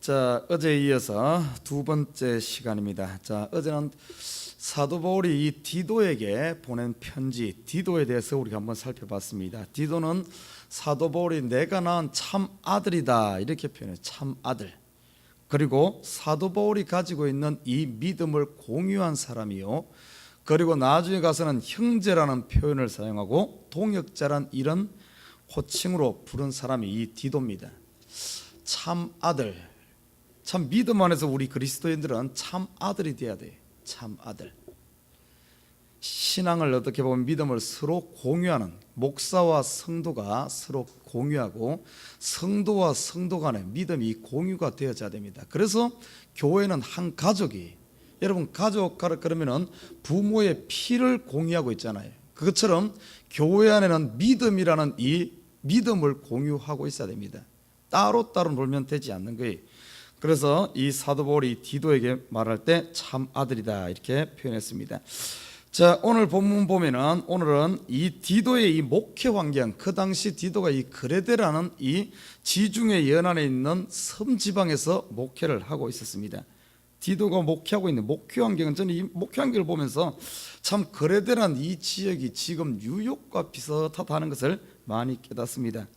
자, 어제에 이어서 두 번째 시간입니다. 자, 어제는 사도 바울이 이 디도에게 보낸 편지, 디도에 대해서 우리가 한번 살펴봤습니다. 디도는 사도 바울이 내가 낳은 참 아들이다 이렇게 표현해요. 참 아들. 그리고 사도 바울이 가지고 있는 이 믿음을 공유한 사람이요, 그리고 나중에 가서는 형제라는 표현을 사용하고 동역자란 이런 호칭으로 부른 사람이 이 디도입니다. 참 아들. 참 믿음 안에서 우리 그리스도인들은 참 아들이 되어야 돼요. 참 아들. 신앙을 어떻게 보면 믿음을 서로 공유하는, 목사와 성도가 서로 공유하고 성도와 성도 간의 믿음이 공유가 되어져야 됩니다. 그래서 교회는 한 가족이, 여러분 가족 그러면은 부모의 피를 공유하고 있잖아요. 그것처럼 교회 안에는 믿음이라는 이 믿음을 공유하고 있어야 됩니다. 따로따로 놀면 되지 않는 거예요. 그래서 이 사도 바울이 디도에게 말할 때 참 아들이다 이렇게 표현했습니다. 자, 오늘 본문 보면은 오늘은 이 디도의 이 목회 환경, 그 당시 디도가 이 그레데라는 이 지중해 연안에 있는 섬 지방에서 목회를 하고 있었습니다. 디도가 목회하고 있는 목회 환경은, 저는 이 목회 환경을 보면서 참 그레데라는 이 지역이 지금 뉴욕과 비슷하다는 것을 많이 깨닫습니다.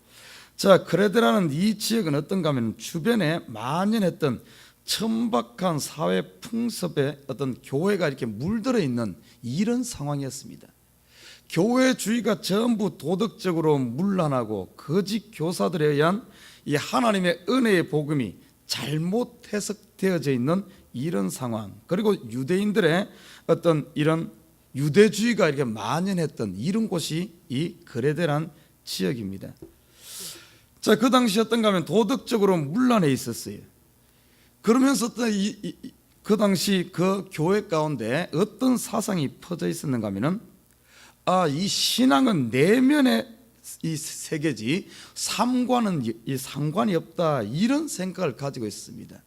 자, 그레데라는 이 지역은 어떤가 하면 주변에 만연했던 천박한 사회 풍습에 어떤 교회가 이렇게 물들어 있는 이런 상황이었습니다. 교회주의가 전부 도덕적으로 문란하고 거짓 교사들에 의한 이 하나님의 은혜의 복음이 잘못 해석되어져 있는 이런 상황, 그리고 유대인들의 어떤 이런 유대주의가 이렇게 만연했던 이런 곳이 이 그레데란 지역입니다. 자, 그 당시 어떤가 하면 도덕적으로 문란해 있었어요. 그러면서 그 당시 그 교회 가운데 어떤 사상이 퍼져 있었는가 하면은, 이 신앙은 내면의 이 세계지 삶과는 이 상관이 없다, 이런 생각을 가지고 있습니다.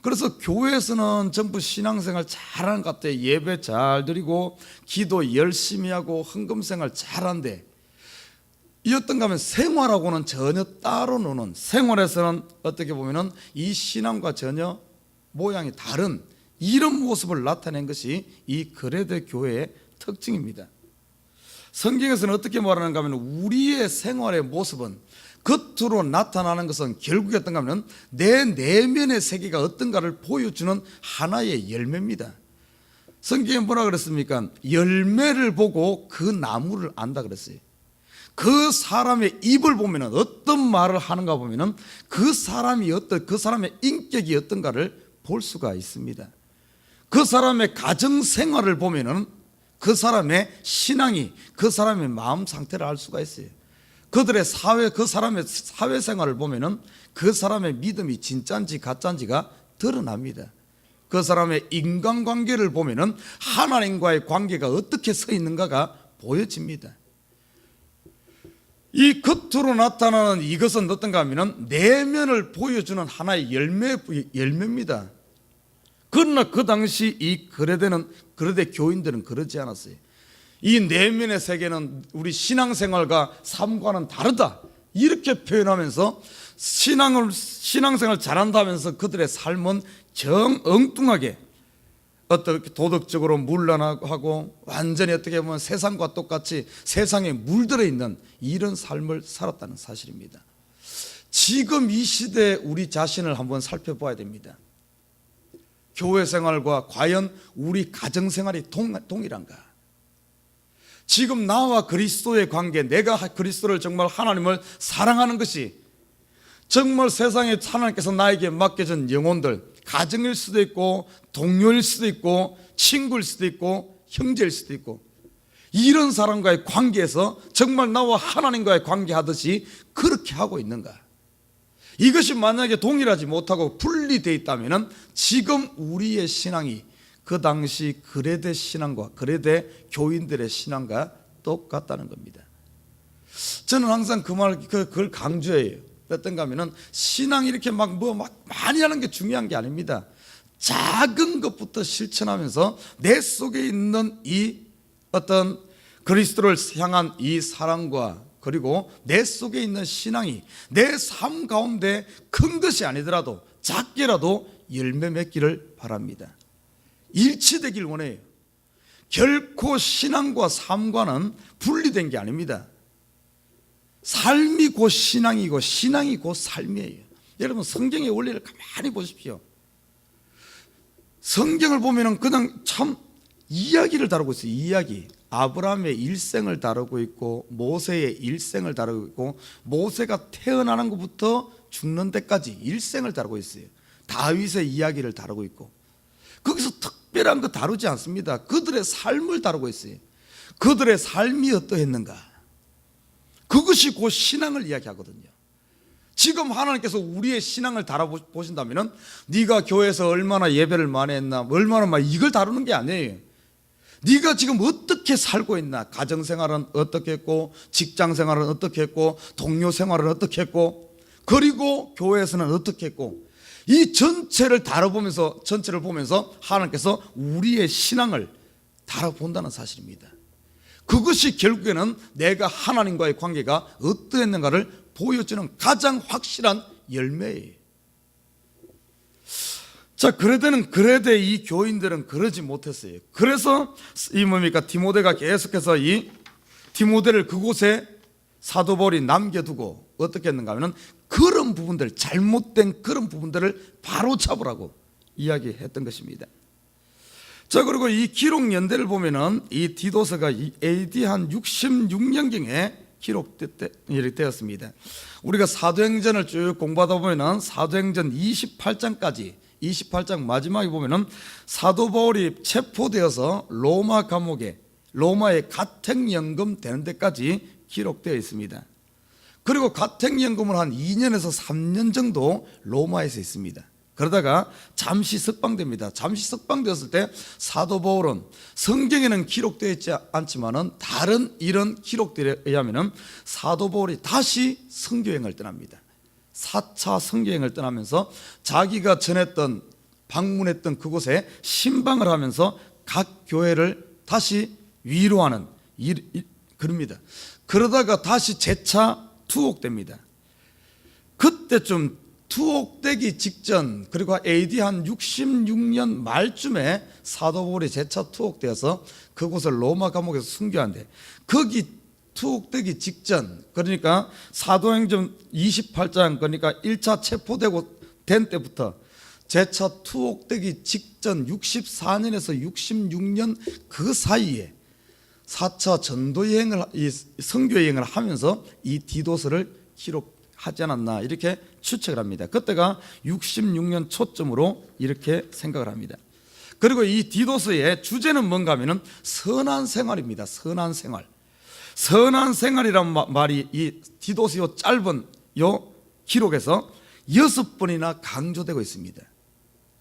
그래서 교회에서는 전부 신앙생활 잘하는 것 같아요. 예배 잘 드리고 기도 열심히 하고 헌금생활 잘한데, 이 어떤가 하면 생활하고는 전혀 따로 노는, 생활에서는 어떻게 보면은 이 신앙과 전혀 모양이 다른 이런 모습을 나타낸 것이 이 그레데 교회의 특징입니다. 성경에서는 어떻게 말하는가 하면 우리의 생활의 모습은 겉으로 나타나는 것은 결국에 어떤가 하면 내 내면의 세계가 어떤가를 보여주는 하나의 열매입니다. 성경에 뭐라 그랬습니까? 열매를 보고 그 나무를 안다 그랬어요. 그 사람의 입을 보면은 어떤 말을 하는가 보면은 그 사람이 그 사람의 인격이 어떤가를 볼 수가 있습니다. 그 사람의 가정 생활을 보면은 그 사람의 신앙이, 그 사람의 마음 상태를 알 수가 있어요. 그들의 그 사람의 사회 생활을 보면은 그 사람의 믿음이 진짜인지 가짜인지가 드러납니다. 그 사람의 인간관계를 보면은 하나님과의 관계가 어떻게 서 있는가가 보여집니다. 이 겉으로 나타나는 이것은 어떤가 하면 내면을 보여주는 하나의 열매입니다. 그러나 그 당시 이 그레데 교인들은 그러지 않았어요. 이 내면의 세계는 우리 신앙생활과 삶과는 다르다 이렇게 표현하면서 신앙생활 잘한다면서 그들의 삶은 엉뚱하게 어떻게 도덕적으로 문란하고 완전히 어떻게 보면 세상과 똑같이 세상에 물들어 있는 이런 삶을 살았다는 사실입니다. 지금 이 시대에 우리 자신을 한번 살펴봐야 됩니다. 교회 생활과 과연 우리 가정 생활이 동일한가? 지금 나와 그리스도의 관계, 내가 그리스도를 정말 하나님을 사랑하는 것이 정말 세상에 하나님께서 나에게 맡겨준 영혼들, 가정일 수도 있고 동료일 수도 있고 친구일 수도 있고 형제일 수도 있고, 이런 사람과의 관계에서 정말 나와 하나님과의 관계하듯이 그렇게 하고 있는가? 이것이 만약에 동일하지 못하고 분리되어 있다면 지금 우리의 신앙이 그 당시 그레데 신앙과 그레데 교인들의 신앙과 똑같다는 겁니다. 저는 항상 그걸 강조해요. 어떤가 하면은 신앙 이렇게 막 많이 하는 게 중요한 게 아닙니다. 작은 것부터 실천하면서 내 속에 있는 이 어떤 그리스도를 향한 이 사랑과 그리고 내 속에 있는 신앙이 내 삶 가운데 큰 것이 아니더라도 작게라도 열매 맺기를 바랍니다. 일치되길 원해요. 결코 신앙과 삶과는 분리된 게 아닙니다. 삶이 곧 신앙이고 신앙이 곧 삶이에요. 여러분, 성경의 원리를 가만히 보십시오. 성경을 보면 그냥 참 이야기를 다루고 있어요. 이야기. 아브라함의 일생을 다루고 있고 모세의 일생을 다루고 있고 모세가 태어나는 것부터 죽는 데까지 일생을 다루고 있어요. 다윗의 이야기를 다루고 있고, 거기서 특별한 거 다루지 않습니다. 그들의 삶을 다루고 있어요. 그들의 삶이 어떠했는가, 그것이 곧 신앙을 이야기하거든요. 지금 하나님께서 우리의 신앙을 다뤄보신다면 네가 교회에서 얼마나 예배를 많이 했나, 얼마나 많이, 이걸 다루는 게 아니에요. 네가 지금 어떻게 살고 있나, 가정생활은 어떻게 했고, 직장생활은 어떻게 했고, 동료생활은 어떻게 했고, 그리고 교회에서는 어떻게 했고, 이 전체를 다뤄보면서, 전체를 보면서 하나님께서 우리의 신앙을 다뤄본다는 사실입니다. 그것이 결국에는 내가 하나님과의 관계가 어떠했는가를 보여주는 가장 확실한 열매예요. 자, 그래도 이 교인들은 그러지 못했어요. 그래서 이 뭡니까, 디모데가 계속해서 이 디모데를 그곳에 사도 바울이 남겨두고 어떻게 했는가 하면 그런 부분들, 잘못된 그런 부분들을 바로 잡으라고 이야기했던 것입니다. 자, 그리고 이 기록 연대를 보면은 이 디도서가 AD 한 66년경에 기록되었습니다. 우리가 사도행전을 쭉 공부하다 보면은 사도행전 28장까지, 28장 마지막에 보면은 사도 바울이 체포되어서 로마 감옥에, 로마에 가택연금 되는 데까지 기록되어 있습니다. 그리고 가택연금을 한 2년에서 3년 정도 로마에서 있습니다. 그러다가 잠시 석방됩니다. 잠시 석방되었을 때 사도 바울은 성경에는 기록되어 있지 않지만은 다른 이런 기록들에 의하면은 사도 바울이 다시 선교행을 떠납니다. 4차 선교행을 떠나면서 자기가 전했던, 방문했던 그곳에 신방을 하면서 각 교회를 다시 위로하는 그럽니다. 그러다가 다시 재차 투옥됩니다. 그때쯤 투옥되기 직전, 그리고 AD 한 66년 말쯤에 사도 바울이 재차 투옥되어서 그곳을 로마 감옥에서 순교한데, 거기 투옥되기 직전, 그러니까 사도행전 28장, 그러니까 1차 체포되고 된 때부터 재차 투옥되기 직전 64년에서 66년 그 사이에 4차 전도여행을, 이 선교여행을 하면서 이 디도서를 기록하지 않았나, 이렇게 추측을 합니다. 그때가 66년 초점으로 이렇게 생각을 합니다. 그리고 이 디도서의 주제는 뭔가 하면은 선한 생활입니다. 선한 생활. 선한 생활이란 말이 이 디도서 요 짧은 요 기록에서 6번이나 강조되고 있습니다.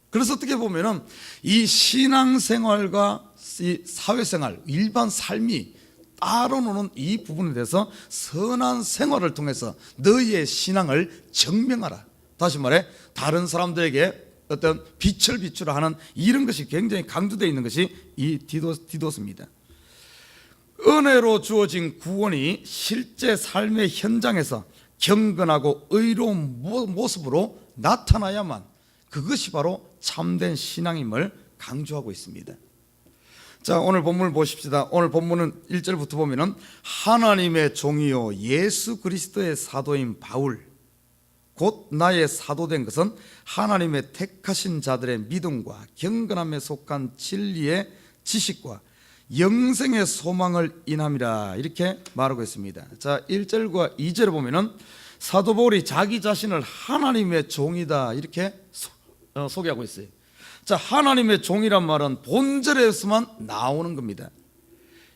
그래서 어떻게 보면은 이 신앙생활과 이 사회생활, 일반 삶이 따로 노는 이 부분에 대해서 선한 생활을 통해서 너희의 신앙을 증명하라. 다시 말해, 다른 사람들에게 어떤 빛을 비추라 하는 이런 것이 굉장히 강조되어 있는 것이 이 디도서입니다. 은혜로 주어진 구원이 실제 삶의 현장에서 경건하고 의로운 모습으로 나타나야만 그것이 바로 참된 신앙임을 강조하고 있습니다. 자, 오늘 본문을 보십시다. 오늘 본문은 1절부터 보면은 하나님의 종이요 예수 그리스도의 사도인 바울, 곧 나의 사도된 것은 하나님의 택하신 자들의 믿음과 경건함에 속한 진리의 지식과 영생의 소망을 인함이라, 이렇게 말하고 있습니다. 자, 1절과 2절을 보면은 사도 바울이 자기 자신을 하나님의 종이다, 이렇게 소개하고 있어요. 자, 하나님의 종이란 말은 본절에서만 나오는 겁니다.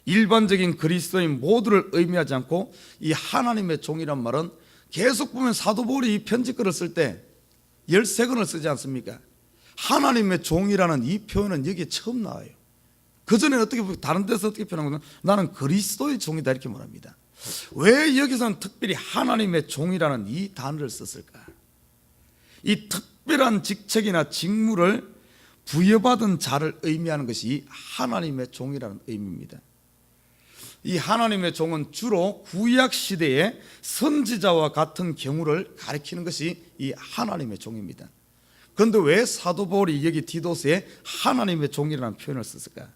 일반적인 그리스도인 모두를 의미하지 않고 이 하나님의 종이란 말은 계속 보면 사도 바울이 이 편지글을 쓸 때 13권을 쓰지 않습니까? 하나님의 종이라는 이 표현은 여기에 처음 나와요. 그전에는 어떻게 보면 다른 데서 어떻게 표현하면 나는 그리스도의 종이다, 이렇게 말합니다. 왜 여기서는 특별히 하나님의 종이라는 이 단어를 썼을까? 이 특별한 직책이나 직무를 부여받은 자를 의미하는 것이 하나님의 종이라는 의미입니다. 이 하나님의 종은 주로 구약 시대의 선지자와 같은 경우를 가리키는 것이 이 하나님의 종입니다. 그런데 왜 사도 바울이 여기 디도스에 하나님의 종이라는 표현을 썼을까?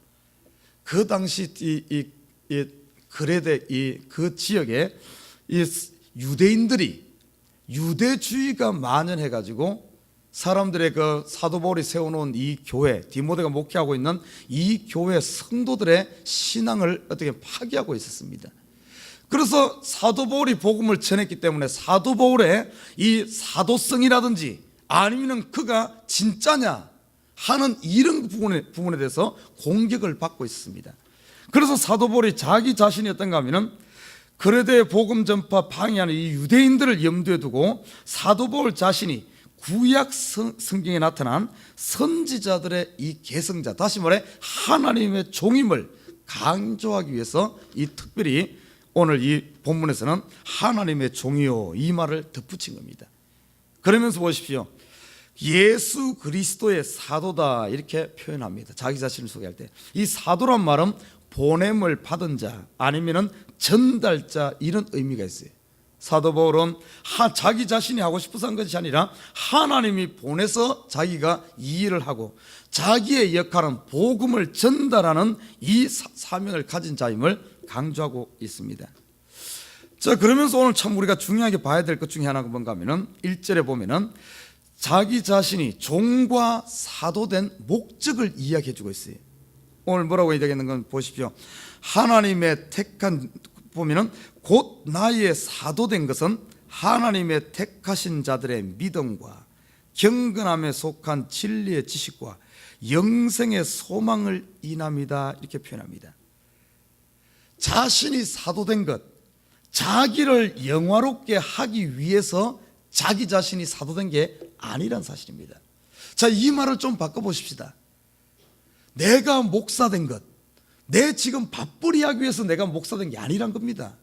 그 당시 이 그레데 그 지역에 이 유대인들이 유대주의가 만연해 가지고 사람들의 그 사도 바울이 세워놓은 이 교회, 디모데가 목회하고 있는 이 교회 성도들의 신앙을 어떻게 파괴하고 있었습니다. 그래서 사도 바울이 복음을 전했기 때문에 사도 바울의 이 사도성이라든지 아니면 그가 진짜냐 하는 이런 부분에 대해서 공격을 받고 있습니다. 그래서 사도 바울이 자기 자신이 어떤가 하면은 그레데의 복음 전파 방해하는 이 유대인들을 염두에 두고 사도 바울 자신이 구약 성경에 나타난 선지자들의 이 계승자, 다시 말해 하나님의 종임을 강조하기 위해서 이 특별히 오늘 이 본문에서는 하나님의 종이요 이 말을 덧붙인 겁니다. 그러면서 보십시오. 예수 그리스도의 사도다 이렇게 표현합니다. 자기 자신을 소개할 때 이 사도란 말은 보냄을 받은 자 아니면은 전달자 이런 의미가 있어요. 사도 바울은 자기 자신이 하고 싶어서 한 것이 아니라 하나님이 보내서 자기가 이 일을 하고 자기의 역할은 복음을 전달하는 이 사명을 가진 자임을 강조하고 있습니다. 자, 그러면서 오늘 참 우리가 중요하게 봐야 될 것 중에 하나가 뭔가 하면은 1절에 보면은 자기 자신이 종과 사도된 목적을 이야기해 주고 있어요. 오늘 뭐라고 얘기하는 건 보십시오. 하나님의 택한 보면은 곧 나의 사도된 것은 하나님의 택하신 자들의 믿음과 경건함에 속한 진리의 지식과 영생의 소망을 인함이다 이렇게 표현합니다. 자신이 사도된 것, 자기를 영화롭게 하기 위해서 자기 자신이 사도된 게 아니란 사실입니다. 자, 이 말을 좀 바꿔보십시다. 내가 목사된 것, 내 지금 밥벌이 하기 위해서 내가 목사된 게 아니란 겁니다.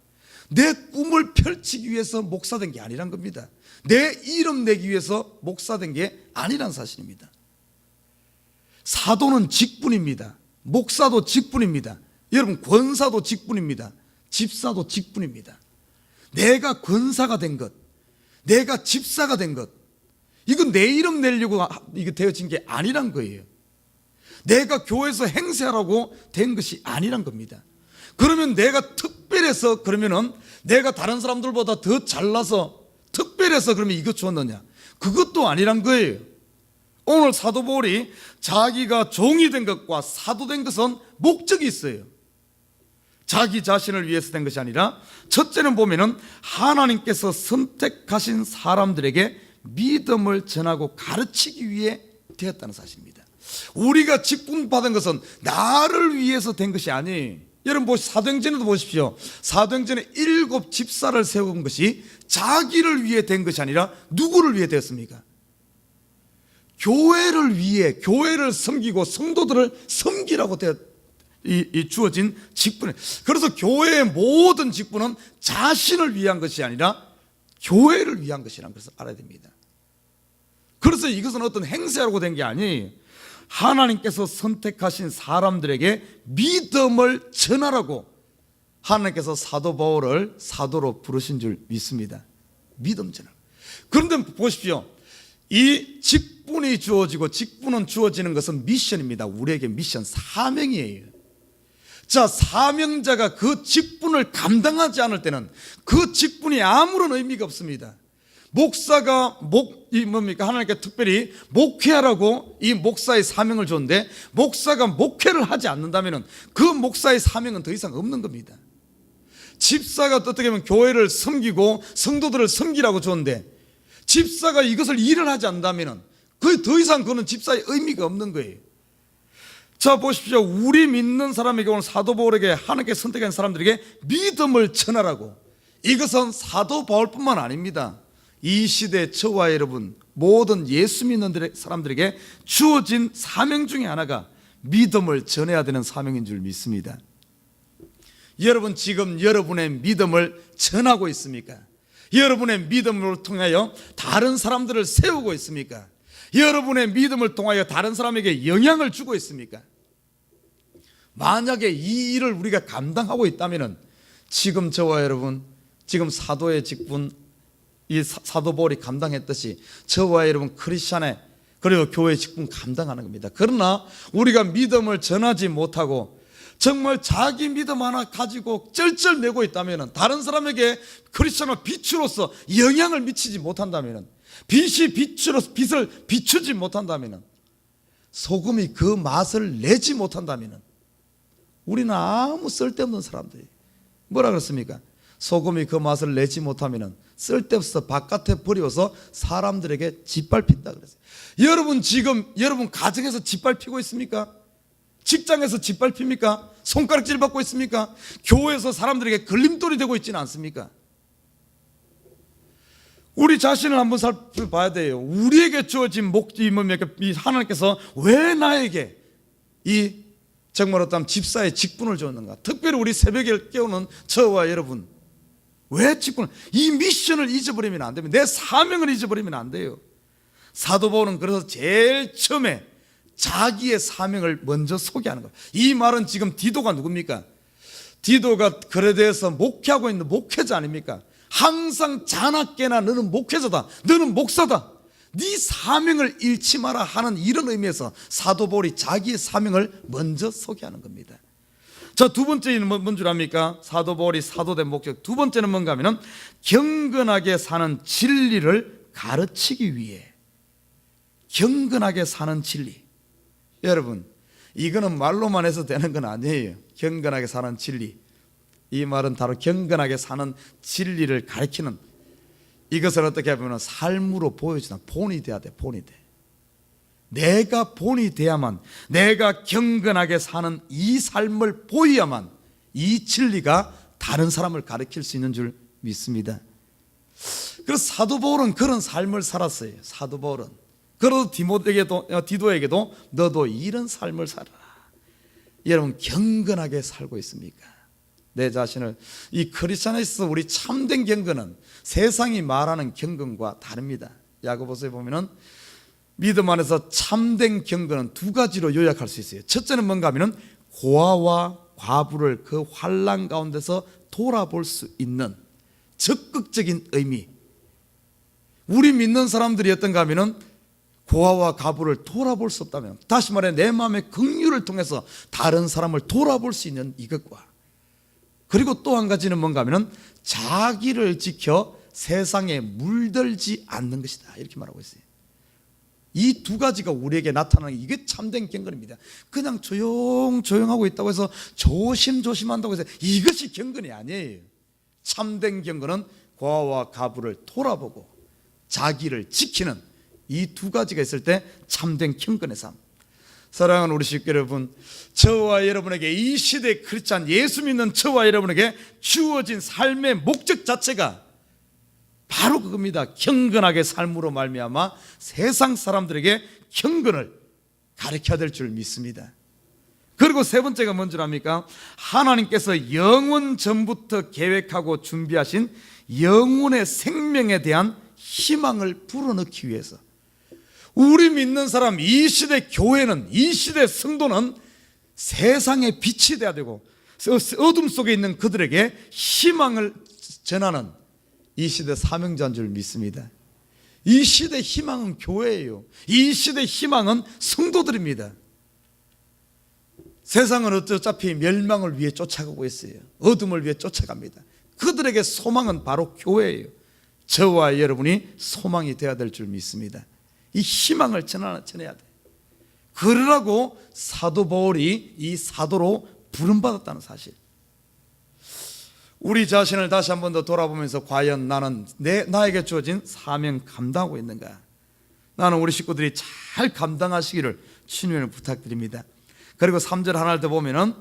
내 꿈을 펼치기 위해서 목사된 게 아니란 겁니다. 내 이름 내기 위해서 목사된 게 아니란 사실입니다. 사도는 직분입니다. 목사도 직분입니다. 여러분 권사도 직분입니다. 집사도 직분입니다. 내가 권사가 된 것, 내가 집사가 된 것, 이건 내 이름 내려고 이거 되어진 게 아니란 거예요. 내가 교회에서 행세하라고 된 것이 아니란 겁니다. 그러면 내가 특별해서 그러면은 내가 다른 사람들보다 더 잘나서 특별해서 그러면 이것 주었느냐? 그것도 아니란 거예요. 오늘 사도 바울이 자기가 종이 된 것과 사도 된 것은 목적이 있어요. 자기 자신을 위해서 된 것이 아니라 첫째는 보면은 하나님께서 선택하신 사람들에게 믿음을 전하고 가르치기 위해 되었다는 사실입니다. 우리가 직분 받은 것은 나를 위해서 된 것이 아니에요. 여러분 사도행전에도 보십시오. 사도행전에 7 집사를 세운 것이 자기를 위해 된 것이 아니라 누구를 위해 되었습니까? 교회를 위해, 교회를 섬기고 성도들을 섬기라고 주어진 직분에, 그래서 교회의 모든 직분은 자신을 위한 것이 아니라 교회를 위한 것이라는 것을 알아야 됩니다. 그래서 이것은 어떤 행세라고 된 게 아니에요. 하나님께서 선택하신 사람들에게 믿음을 전하라고 하나님께서 사도 바울을 사도로 부르신 줄 믿습니다. 믿음 전하. 그런데 보십시오. 이 직분이 주어지고 직분은 주어지는 것은 미션입니다. 우리에게 미션, 사명이에요. 자, 사명자가 그 직분을 감당하지 않을 때는 그 직분이 아무런 의미가 없습니다. 목사가 뭡니까? 하나님께 특별히 목회하라고 이 목사의 사명을 줬는데 목사가 목회를 하지 않는다면 그 목사의 사명은 더 이상 없는 겁니다. 집사가 어떻게 보면 교회를 섬기고 성도들을 섬기라고 줬는데 집사가 이것을 일을 하지 않는다면 그 더 이상 그는 집사의 의미가 없는 거예요. 자, 보십시오. 우리 믿는 사람에게, 오늘 사도 바울에게 하나님께 선택한 사람들에게 믿음을 전하라고, 이것은 사도 바울뿐만 아닙니다. 이 시대 저와 여러분 모든 예수 믿는 사람들에게 주어진 사명 중에 하나가 믿음을 전해야 되는 사명인 줄 믿습니다. 여러분 지금 여러분의 믿음을 전하고 있습니까? 여러분의 믿음을 통하여 다른 사람들을 세우고 있습니까? 여러분의 믿음을 통하여 다른 사람에게 영향을 주고 있습니까? 만약에 이 일을 우리가 감당하고 있다면 지금 저와 여러분, 지금 사도의 직분, 이 사도 바울이 감당했듯이 저와 여러분 크리스찬의 그리고 교회의 직분 감당하는 겁니다. 그러나 우리가 믿음을 전하지 못하고 정말 자기 믿음 하나 가지고 쩔쩔매고 있다면, 다른 사람에게 크리스찬의 빛으로서 영향을 미치지 못한다면, 빛이 빛을 비추지 못한다면, 소금이 그 맛을 내지 못한다면 우리는 아무 쓸데없는 사람들이. 뭐라 그랬습니까? 소금이 그 맛을 내지 못하면 쓸데없어 바깥에 버려서 사람들에게 짓밟힌다 그랬어요. 여러분 지금 여러분 가정에서 짓밟히고 있습니까? 직장에서 짓밟힙니까? 손가락질 받고 있습니까? 교회에서 사람들에게 걸림돌이 되고 있지는 않습니까? 우리 자신을 한번 살펴봐야 돼요. 우리에게 주어진 목적이 뭡니까? 하나님께서 왜 나에게 이 정말 어떤 집사의 직분을 줬는가? 특별히 우리 새벽에 깨우는 저와 여러분, 왜 직분을, 이 미션을 잊어버리면 안 됩니다. 내 사명을 잊어버리면 안 돼요. 사도 바울은 그래서 제일 처음에 자기의 사명을 먼저 소개하는 거예요. 이 말은 지금 디도가 누굽니까? 디도가 그레데에서 목회하고 있는 목회자 아닙니까? 항상 자나깨나 너는 목회자다, 너는 목사다, 네 사명을 잃지 마라 하는 이런 의미에서 사도 바울이 자기의 사명을 먼저 소개하는 겁니다. 자, 두 번째는 뭔 줄 압니까? 사도 바울이 사도된 목적 두 번째는 뭔가 하면 경건하게 사는 진리를 가르치기 위해. 경건하게 사는 진리. 여러분, 이거는 말로만 해서 되는 건 아니에요. 경건하게 사는 진리, 이 말은 바로 경건하게 사는 진리를 가르치는, 이것을 어떻게 보면 삶으로 보여주는 본이 돼야 돼. 본이 돼. 내가 본이 돼야만, 내가 경건하게 사는 이 삶을 보여야만 이 진리가 다른 사람을 가르칠 수 있는 줄 믿습니다. 그래서 사도 바울은 그런 삶을 살았어요. 사도 바울은. 그래도 디도에게도 너도 이런 삶을 살아라. 여러분, 경건하게 살고 있습니까? 내 자신을, 이 크리스천에서 우리 참된 경건은 세상이 말하는 경건과 다릅니다. 야고보서에 보면은 믿음 안에서 참된 경건은 두 가지로 요약할 수 있어요. 첫째는 뭔가 하면은 고아와 과부를 그 환난 가운데서 돌아볼 수 있는 적극적인 의미. 우리 믿는 사람들이 어떤가 하면은 고아와 과부를 돌아볼 수 없다면, 다시 말해 내 마음의 긍휼을 통해서 다른 사람을 돌아볼 수 있는 이것과, 그리고 또 한 가지는 뭔가 하면은 자기를 지켜 세상에 물들지 않는 것이다, 이렇게 말하고 있어요. 이 두 가지가 우리에게 나타나는 게 이게 참된 경건입니다. 그냥 조용하고 있다고 해서 조심한다고 해서 이것이 경건이 아니에요. 참된 경건은 고아와 과부를 돌아보고 자기를 지키는 이 두 가지가 있을 때 참된 경건의 삶. 사랑하는 우리 식구 여러분, 저와 여러분에게, 이 시대 크리스찬 예수 믿는 저와 여러분에게 주어진 삶의 목적 자체가 바로 그겁니다. 경건하게 삶으로 말미암아 세상 사람들에게 경건을 가르쳐야 될 줄 믿습니다. 그리고 세 번째가 뭔 줄 압니까? 하나님께서 영원 전부터 계획하고 준비하신 영혼의 생명에 대한 희망을 불어넣기 위해서, 우리 믿는 사람, 이 시대 교회는, 이 시대 성도는 세상의 빛이 되어야 되고 어둠 속에 있는 그들에게 희망을 전하는 이 시대 사명자인 줄 믿습니다. 이 시대 희망은 교회예요. 이 시대 희망은 성도들입니다. 세상은 어차피 멸망을 위해 쫓아가고 있어요. 어둠을 위해 쫓아갑니다. 그들에게 소망은 바로 교회예요. 저와 여러분이 소망이 되어야 될 줄 믿습니다. 이 희망을 전해야 돼. 그러라고 사도 바울이 이 사도로 부름받았다는 사실. 우리 자신을 다시 한 번 더 돌아보면서 과연 나는 나에게 주어진 사명 감당하고 있는가? 나는 우리 식구들이 잘 감당하시기를 주님을 부탁드립니다. 그리고 3절 하나를 더 보면은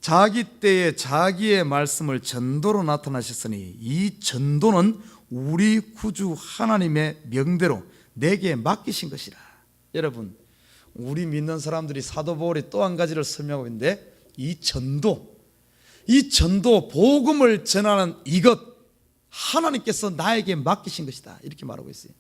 자기 때에 자기의 말씀을 전도로 나타나셨으니 이 전도는 우리 구주 하나님의 명대로 내게 맡기신 것이라. 여러분, 우리 믿는 사람들이 사도 바울이 또 한 가지를 설명하고 있는데, 이 전도, 복음을 전하는 이것 하나님께서 나에게 맡기신 것이다, 이렇게 말하고 있어요.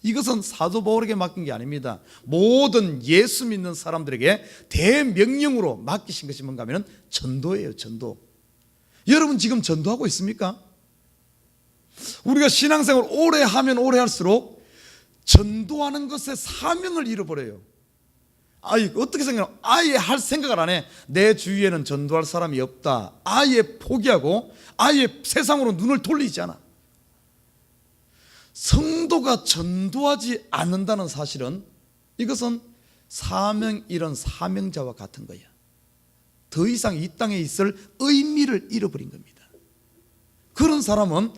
이것은 사도 바울에게 맡긴 게 아닙니다. 모든 예수 믿는 사람들에게 대명령으로 맡기신 것이 뭔가 하면 전도예요. 전도. 여러분 지금 전도하고 있습니까? 우리가 신앙생활 오래 하면 오래 할수록 전도하는 것에 사명을 잃어버려요. 어떻게 생각하나? 아예 할 생각을 안 해. 내 주위에는 전도할 사람이 없다. 아예 포기하고 아예 세상으로 눈을 돌리지 않아. 성도가 전도하지 않는다는 사실은 이것은 사명 잃은 사명자와 같은 거야. 더 이상 이 땅에 있을 의미를 잃어버린 겁니다. 그런 사람은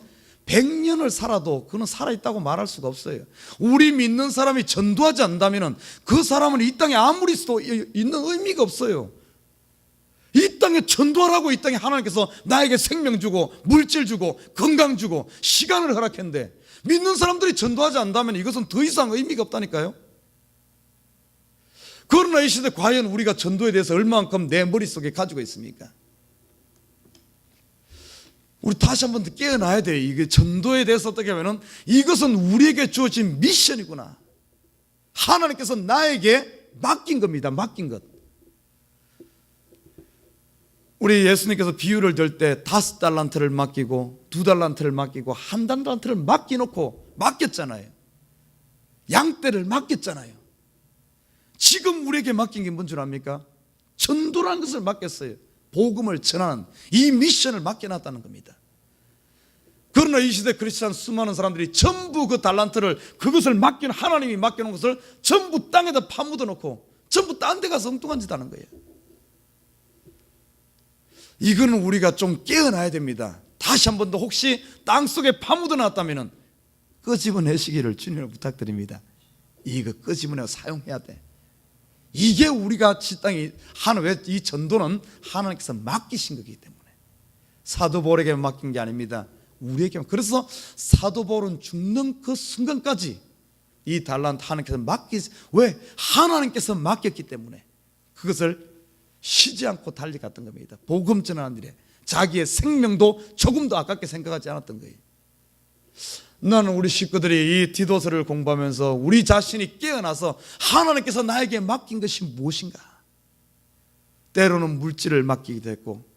100년을 살아도 그는 살아있다고 말할 수가 없어요. 우리 믿는 사람이 전도하지 않는다면 그 사람은 이 땅에 아무리 있어도 있는 의미가 없어요. 이 땅에 전도하라고 이 땅에 하나님께서 나에게 생명 주고 물질 주고 건강 주고 시간을 허락했는데 믿는 사람들이 전도하지 않는다면 이것은 더 이상 의미가 없다니까요. 그러나 이 시대 과연 우리가 전도에 대해서 얼마만큼 내 머릿속에 가지고 있습니까? 우리 다시 한번 더 깨어나야 돼요. 이게 전도에 대해서 어떻게 하면은 이것은 우리에게 주어진 미션이구나. 하나님께서 나에게 맡긴 겁니다. 맡긴 것. 우리 예수님께서 비유를 들 때 5달란트를 맡기고 2달란트를 맡기고 1달란트를 맡겨놓고 맡겼잖아요. 양떼를 맡겼잖아요. 지금 우리에게 맡긴 게 뭔 줄 압니까? 전도라는 것을 맡겼어요. 복음을 전하는 이 미션을 맡겨놨다는 겁니다. 그러나 이 시대 크리스찬 수많은 사람들이 전부 그 달란트를 그것을 맡긴 하나님이 맡겨놓은 것을 전부 땅에다 파묻어 놓고 전부 딴 데 가서 엉뚱한 짓 하는 거예요. 이거는 우리가 좀 깨어나야 됩니다. 다시 한 번 더 혹시 땅속에 파묻어 놨다면 끄집어내시기를 주님을 부탁드립니다. 이거 끄집어내고 사용해야 돼. 이게 우리가 이 땅에 하는, 왜 이 전도는 하나님께서 맡기신 거기 때문에 사도 바울에게 맡긴 게 아닙니다. 우리에게. 그래서 사도 바울은 죽는 그 순간까지 이 달란트 하나님께서 왜? 하나님께서 맡겼기 때문에 그것을 쉬지 않고 달려갔던 겁니다. 복음 전하는 일에 자기의 생명도 조금도 아깝게 생각하지 않았던 거예요. 나는 우리 식구들이 이 디도서를 공부하면서 우리 자신이 깨어나서 하나님께서 나에게 맡긴 것이 무엇인가? 때로는 물질을 맡기기도 했고,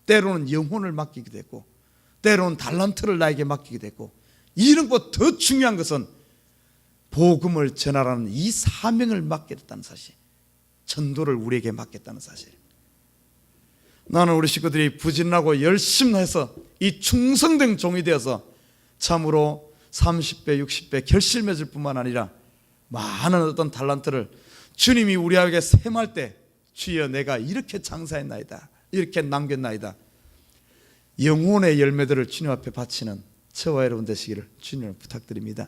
때로는 영혼을 맡기기도 했고, 때로는 달란트를 나에게 맡기기도 했고, 이런 것 더 중요한 것은 복음을 전하라는 이 사명을 맡겼다는 사실, 전도를 우리에게 맡겼다는 사실. 나는 우리 식구들이 부진하고 열심히 해서 이 충성된 종이 되어서 참으로 30배, 60배 결실맺을 뿐만 아니라 많은 어떤 달란트를 주님이 우리에게 셈할 때 주여 내가 이렇게 장사했나이다, 이렇게 남겼나이다, 영혼의 열매들을 주님 앞에 바치는 저와 여러분 되시기를 주님을 부탁드립니다.